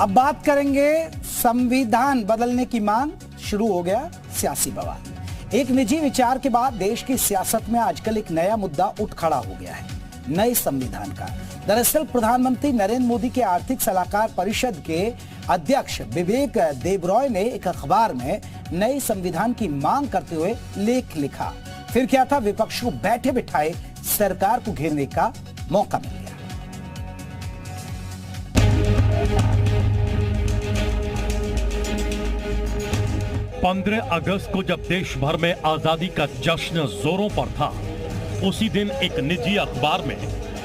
अब बात करेंगे संविधान बदलने की मांग। शुरू हो गया सियासी बवाल। एक निजी विचार के बाद देश की सियासत में आजकल एक नया मुद्दा उठ खड़ा हो गया है, नए संविधान का। दरअसल प्रधानमंत्री नरेंद्र मोदी के आर्थिक सलाहकार परिषद के अध्यक्ष विवेक देबरॉय ने एक अखबार में नए संविधान की मांग करते हुए लेख लिखा। फिर क्या था, विपक्ष को बैठे बिठाए सरकार को घेरने का मौका मिल गया। 15 अगस्त को जब देश भर में आजादी का जश्न जोरों पर था, उसी दिन एक निजी अखबार में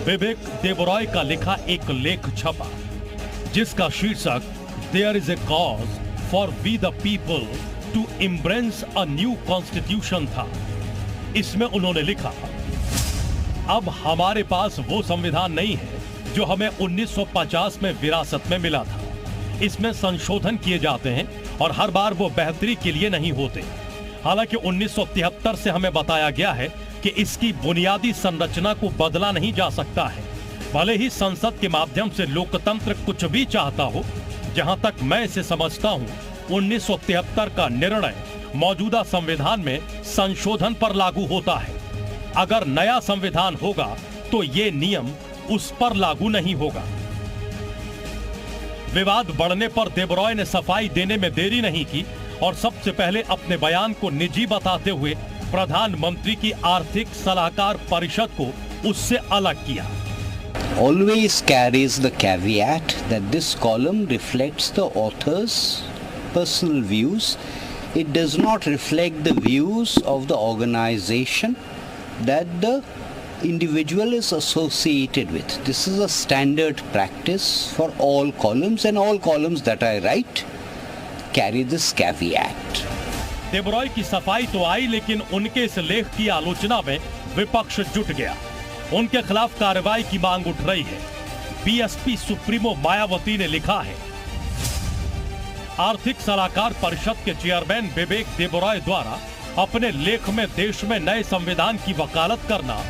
विवेक देबरॉय का लिखा एक लेख छपा, जिसका शीर्षक there is a cause for we the people to embrace a new constitution था। इसमें उन्होंने लिखा, अब हमारे पास वो संविधान नहीं है जो हमें 1950 में विरासत में मिला था। इसमें संशोधन किए जाते हैं और हर बार वो बेहतरी के लिए नहीं होते। हालांकि 1973 से हमें बताया गया है कि इसकी बुनियादी संरचना को बदला नहीं जा सकता है। भले ही संसद के माध्यम से लोकतंत्र कुछ भी चाहता हो, जहां तक मैं इसे समझता हूं, 1973 का निर्णय मौजूदा संविधान में संशोधन पर लागू होता है। अगर नया संविधान होगा तो ये नियम उस पर लागू नहीं होगा। विवाद बढ़ने पर देबरॉय ने सफाई देने में देरी नहीं की और सबसे पहले अपने बयान को निजी बताते हुए प्रधानमंत्री की आर्थिक सलाहकार परिषद को उससे अलग किया। Always carries the caveat that this column reflects the author's personal views. It does not reflect the views of the organization that the individual is associated with. This is a standard practice for all columns, and all columns that I write carry this caveat. Debroy की सफाई तो आई, लेकिन उनके इस लेख की आलोचना में विपक्ष जुट गया। उनके खिलाफ कार्रवाई की मांग उठ रही है। बीएसपी सुप्रीमो मायावती ने लिखा है, आर्थिक सलाहकार परिषद के चेयरमैन विवेक देबरॉय द्वारा अपने लेख में देश में नए संविधान की वकालत करना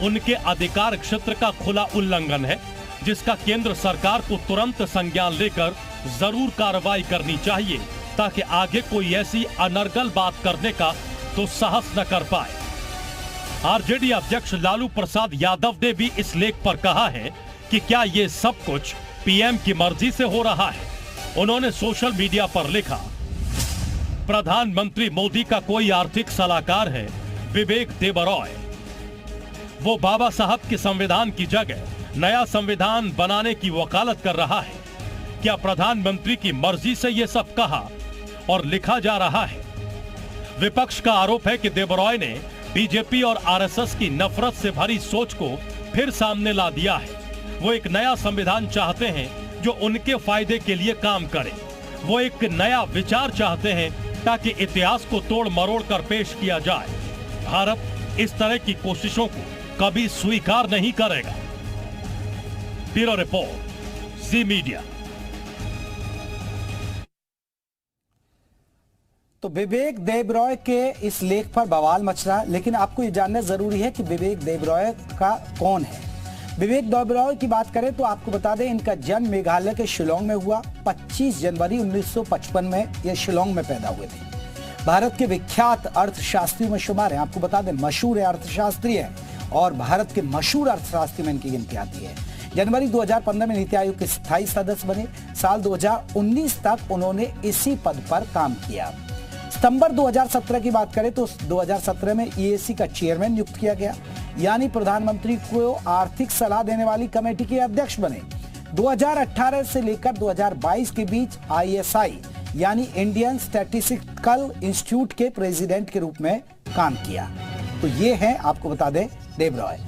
उनके अधिकार क्षेत्र का खुला उल्लंघन है, जिसका केंद्र सरकार को तुरंत संज्ञान लेकर जरूर कार्रवाई करनी चाहिए, ताकि आगे कोई ऐसी अनर्गल बात करने का तो साहस न कर पाए। आरजेडी अध्यक्ष लालू प्रसाद यादव ने भी इस लेख पर कहा है कि क्या ये सब कुछ पीएम की मर्जी से हो रहा है। उन्होंने सोशल मीडिया पर लिखा, प्रधानमंत्री मोदी का कोई आर्थिक सलाहकार है विवेक देबरॉय। वो बाबा साहब के संविधान की जगह नया संविधान बनाने की वकालत कर रहा है। क्या प्रधानमंत्री की मर्जी से ये सब कहा और लिखा जा रहा है? विपक्ष का आरोप है कि देबरॉय ने बीजेपी और आरएसएस की नफरत से भरी सोच को फिर सामने ला दिया है। वो एक नया संविधान चाहते हैं जो उनके फायदे के लिए काम करे। वो एक नया विचार चाहते हैं ताकि इतिहास को तोड़ मरोड़ कर पेश किया जाए। भारत इस तरह की कोशिशों को कभी स्वीकार नहीं करेगा। ब्यूरो रिपोर्ट, जी मीडिया। तो विवेक देबरॉय के इस लेख पर बवाल मच रहा है, लेकिन आपको ये जानना जरूरी है कि विवेक देबरॉय का कौन है। विवेक देबरॉय की बात करें तो आपको बता दें, इनका जन्म मेघालय के शिलोंग में हुआ। 25 जनवरी 1955 में ये शिलोंग में पैदा हुए थे। भारत के विख्यात अर्थशास्त्रियों में शुमार है। आपको बता दें, मशहूर अर्थशास्त्री है और भारत के मशहूर अर्थशास्त्री में इनकी गिनती आती है। जनवरी 2015 में नीति आयोग के स्थायी सदस्य बने। साल 2019 तक उन्होंने इसी पद पर काम किया। सितंबर 2017 की बात करें तो 2017 में ईएसी का चेयरमैन नियुक्त किया गया, यानी प्रधानमंत्री को आर्थिक सलाह देने वाली कमेटी के अध्यक्ष बने। 2018 से लेकर 2022 के बीच आईएसआई यानी इंडियन स्टैटिस्टिकल इंस्टीट्यूट के प्रेसिडेंट के रूप में काम किया। तो ये है, आपको बता दें, देबरॉय।